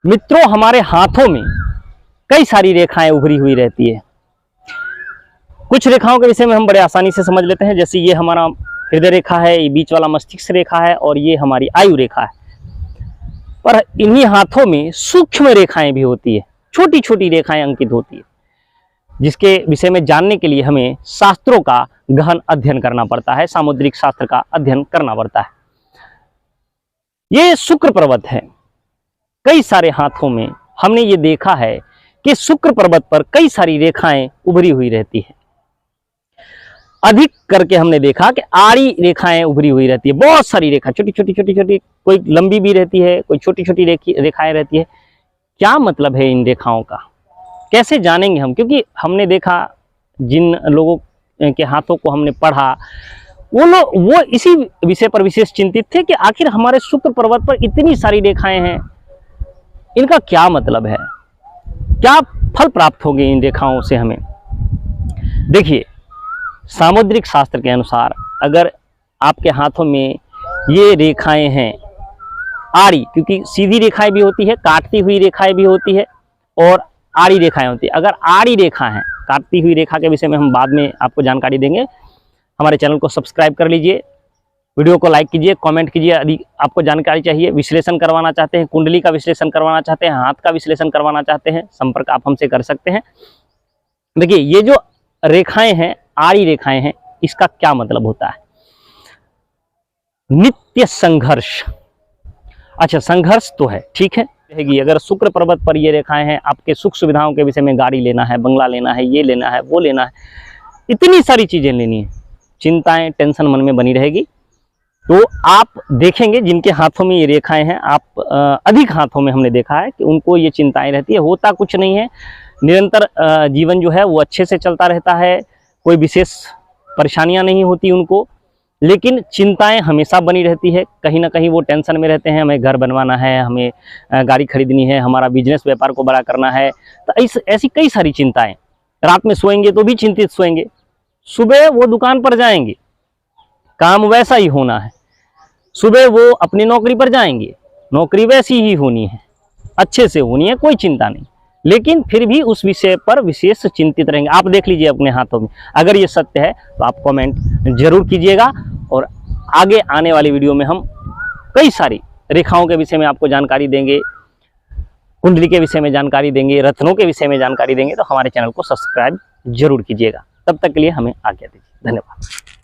मित्रों, हमारे हाथों में कई सारी रेखाएं उभरी हुई रहती है। कुछ रेखाओं के विषय में हम बड़े आसानी से समझ लेते हैं, जैसे ये हमारा हृदय रेखा है, ये बीच वाला मस्तिष्क रेखा है और ये हमारी आयु रेखा है। पर इन्हीं हाथों में सूक्ष्म रेखाएं भी होती है, छोटी छोटी रेखाएं अंकित होती है, जिसके विषय में जानने के लिए हमें शास्त्रों का गहन अध्ययन करना पड़ता है, सामुद्रिक शास्त्र का अध्ययन करना पड़ता है। ये शुक्र पर्वत है। कई सारे हाथों में हमने ये देखा है कि शुक्र पर्वत पर कई सारी रेखाएं उभरी हुई रहती है। अधिक करके हमने देखा कि आड़ी रेखाएं उभरी हुई रहती है, बहुत सारी रेखा, छोटी छोटी छोटी छोटी, कोई लंबी भी रहती है, कोई छोटी छोटी रेखाएं रहती है। क्या मतलब है इन रेखाओं का, कैसे जानेंगे हम? क्योंकि हमने देखा, जिन लोगों के हाथों को हमने पढ़ा, वो इसी विषय पर विशेष चिंतित थे कि आखिर हमारे शुक्र पर्वत पर इतनी सारी रेखाएं हैं, इनका क्या मतलब है, क्या फल प्राप्त होंगे इन रेखाओं से हमें। देखिए, सामुद्रिक शास्त्र के अनुसार अगर आपके हाथों में ये रेखाएं हैं आड़ी, क्योंकि सीधी रेखाएं भी होती है, काटती हुई रेखाएं भी होती है और आड़ी रेखाएं होती है। अगर आड़ी रेखा है, काटती हुई रेखा के विषय में हम बाद में आपको जानकारी देंगे। हमारे चैनल को सब्सक्राइब कर लीजिए, वीडियो को लाइक कीजिए, कमेंट कीजिए। यदि आपको जानकारी चाहिए, विश्लेषण करवाना चाहते हैं, कुंडली का विश्लेषण करवाना चाहते हैं, हाथ का विश्लेषण करवाना चाहते हैं, संपर्क आप हमसे कर सकते हैं। देखिए, ये जो रेखाएं हैं, आड़ी रेखाएं हैं, इसका क्या मतलब होता है? नित्य संघर्ष। अच्छा, संघर्ष तो है, ठीक है, रहेगी। अगर शुक्र पर्वत पर ये रेखाएं हैं, आपके सुख सुविधाओं के विषय में, गाड़ी लेना है, बंगला लेना है, ये लेना है, वो लेना है, इतनी सारी चीजें लेनी है, चिंताएं, टेंशन मन में बनी रहेगी। तो आप देखेंगे जिनके हाथों में ये रेखाएं हैं, आप अधिक हाथों में हमने देखा है कि उनको ये चिंताएं रहती है। होता कुछ नहीं है, निरंतर जीवन जो है वो अच्छे से चलता रहता है, कोई विशेष परेशानियां नहीं होती उनको, लेकिन चिंताएं हमेशा बनी रहती है। कहीं ना कहीं वो टेंशन में रहते हैं, हमें घर बनवाना है, हमें गाड़ी खरीदनी है, हमारा बिजनेस व्यापार को बड़ा करना है। तो ऐसी कई सारी चिंताएं। रात में सोएंगे तो भी चिंतित सोएंगे, सुबह वो दुकान पर जाएंगे, काम वैसा ही होना है, सुबह वो अपनी नौकरी पर जाएंगे, नौकरी वैसी ही होनी है, अच्छे से होनी है, कोई चिंता नहीं, लेकिन फिर भी उस विषय पर विशेष चिंतित रहेंगे। आप देख लीजिए अपने हाथों में। अगर ये सत्य है तो आप कमेंट जरूर कीजिएगा, और आगे आने वाली वीडियो में हम कई सारी रेखाओं के विषय में आपको जानकारी देंगे, कुंडली के विषय में जानकारी देंगे, रत्नों के विषय में जानकारी देंगे। तो हमारे चैनल को सब्सक्राइब जरूर कीजिएगा। तब तक के लिए हमें आज्ञा दीजिए। धन्यवाद।